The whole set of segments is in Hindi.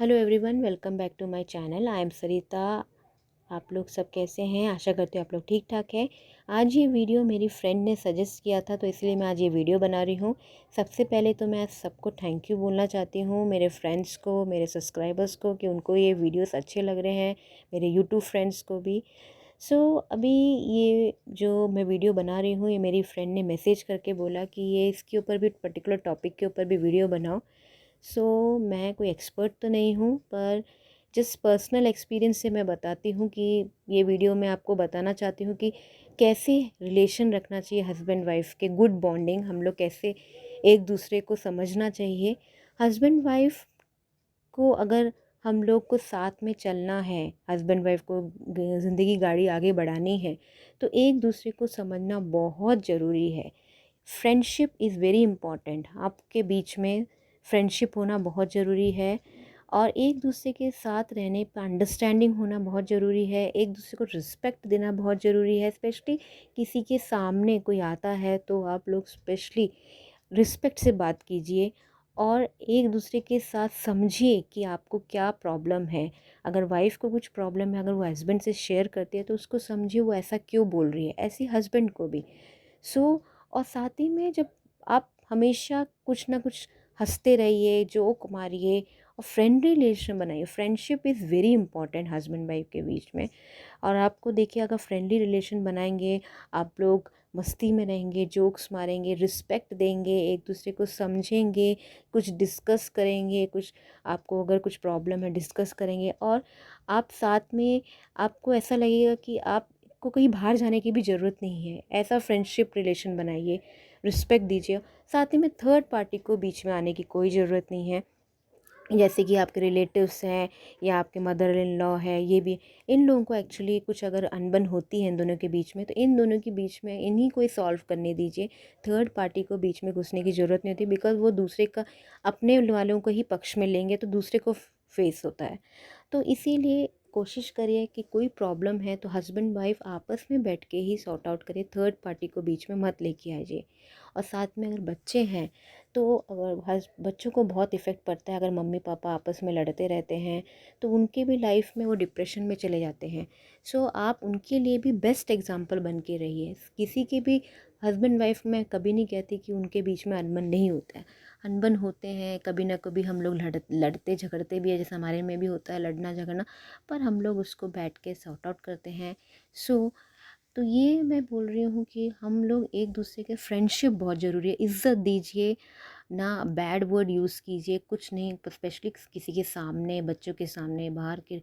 Hello everyone, welcome back to my channel. I am Sarita. आप लोग सब कैसे हैं? आशा करते हो आप लोग ठीक ठाक हैं। आज ये वीडियो मेरी फ्रेंड ने सजेस्ट किया था, तो इसलिए मैं आज ये वीडियो बना रही हूँ। सबसे पहले तो मैं सबको थैंक यू बोलना चाहती हूँ, मेरे फ्रेंड्स को, मेरे सब्सक्राइबर्स को, कि उनको ये वीडियोस अच्छे लग रहे हैं, मेरे यूट्यूब फ्रेंड्स को भी। अभी ये जो मैं वीडियो बना रही हूँ, ये मेरी फ्रेंड ने मैसेज करके बोला कि ये इसके ऊपर भी, पर्टिकुलर टॉपिक के ऊपर भी वीडियो बनाओ। मैं कोई एक्सपर्ट तो नहीं हूँ, पर जिस पर्सनल एक्सपीरियंस से मैं बताती हूँ कि ये वीडियो मैं आपको बताना चाहती हूँ कि कैसे रिलेशन रखना चाहिए हस्बैंड वाइफ के, गुड बॉन्डिंग, हम लोग कैसे एक दूसरे को समझना चाहिए। हस्बैंड वाइफ को अगर हम लोग को साथ में चलना है, हस्बैंड वाइफ को ज़िंदगी गाड़ी आगे बढ़ानी है, तो एक दूसरे को समझना बहुत ज़रूरी है। Friendship is very important. आपके बीच में फ्रेंडशिप होना बहुत ज़रूरी है, और एक दूसरे के साथ रहने पर अंडरस्टैंडिंग होना बहुत ज़रूरी है। एक दूसरे को रिस्पेक्ट देना बहुत ज़रूरी है। स्पेशली किसी के सामने कोई आता है तो आप लोग स्पेशली रिस्पेक्ट से बात कीजिए, और एक दूसरे के साथ समझिए कि आपको क्या प्रॉब्लम है। अगर वाइफ़ को कुछ प्रॉब्लम है, अगर वो हस्बैंड से शेयर करती है, तो उसको समझिए वो ऐसा क्यों बोल रही है, ऐसे हस्बैंड को भी। और साथ ही में जब आप हमेशा कुछ ना कुछ हंसते रहिए, जोक मारिए, और फ्रेंडली रिलेशन बनाइए। Friendship is very important husband wife के बीच में। और आपको देखिए, अगर फ्रेंडली रिलेशन बनाएंगे, आप लोग मस्ती में रहेंगे, जोक्स मारेंगे, रिस्पेक्ट देंगे, एक दूसरे को समझेंगे, कुछ डिस्कस करेंगे, कुछ आपको अगर कुछ प्रॉब्लम है डिस्कस करेंगे, और आप साथ में, आपको ऐसा लगेगा कि आपको कहीं बाहर जाने की भी ज़रूरत नहीं है। ऐसा फ्रेंडशिप रिलेशन बनाइए, रिस्पेक्ट दीजिए। साथ ही में थर्ड पार्टी को बीच में आने की कोई ज़रूरत नहीं है। जैसे कि आपके रिलेटिव्स हैं या आपके मदर इन लॉ है, ये भी, इन लोगों को एक्चुअली कुछ अगर अनबन होती है इन दोनों के बीच में, तो इन दोनों के बीच में इन्हीं को ही सॉल्व करने दीजिए। थर्ड पार्टी को बीच में घुसने की ज़रूरत नहीं होती, बिकॉज़ वो दूसरे का, अपने वालों को ही पक्ष में लेंगे तो दूसरे को फेस होता है। तो इसीलिए कोशिश करिए कि कोई प्रॉब्लम है तो हस्बैंड वाइफ आपस में बैठ के ही सॉर्ट आउट करिए, थर्ड पार्टी को बीच में मत लेके आइए। और साथ में अगर बच्चे हैं, तो अगर बच्चों को बहुत इफ़ेक्ट पड़ता है अगर मम्मी पापा आपस में लड़ते रहते हैं, तो उनके भी लाइफ में वो डिप्रेशन में चले जाते हैं। आप उनके लिए भी बेस्ट एग्जाम्पल बन के रहिए। किसी के भी हस्बैंड वाइफ, मैं कभी नहीं कहती कि उनके बीच में अनबन नहीं होता है, अनबन होते हैं। कभी ना कभी हम लोग लड़ते झगड़ते भी है, जैसे हमारे में भी होता है लड़ना झगड़ना, पर हम लोग उसको बैठ के सॉर्ट आउट करते हैं। सो तो ये मैं बोल रही हूँ कि हम लोग एक दूसरे के, फ्रेंडशिप बहुत ज़रूरी है। इज़्ज़त दीजिए, ना बैड वर्ड यूज़ कीजिए, कुछ नहीं, स्पेशली किसी के सामने, बच्चों के सामने, बाहर के।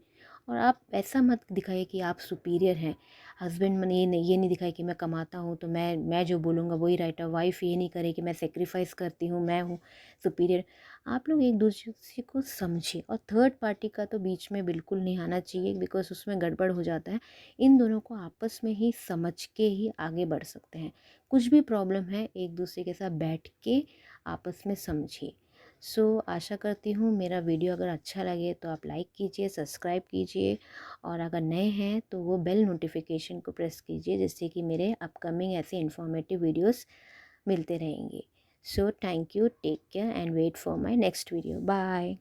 और आप ऐसा मत दिखाइए कि आप सुपीरियर हैं। हस्बैंड मन ये नहीं दिखाए कि मैं कमाता हूँ तो मैं जो बोलूँगा वही राइट है। वाइफ ये नहीं करे कि मैं सेक्रीफाइस करती हूँ, मैं हूँ सुपीरियर। आप लोग एक दूसरे को समझिए, और थर्ड पार्टी का तो बीच में बिल्कुल नहीं आना चाहिए, बिकॉज उसमें गड़बड़ हो जाता है। इन दोनों को आपस में ही समझ के ही आगे बढ़ सकते हैं। कुछ भी प्रॉब्लम है, एक दूसरे के साथ बैठ के आपस में समझिए। आशा करती हूँ मेरा वीडियो अगर अच्छा लगे तो आप लाइक कीजिए, सब्सक्राइब कीजिए, और अगर नए हैं तो वो बेल नोटिफिकेशन को प्रेस कीजिए, जिससे कि मेरे अपकमिंग ऐसे इन्फॉर्मेटिव वीडियोस मिलते रहेंगे। Thank you, take care and wait for my next video. Bye.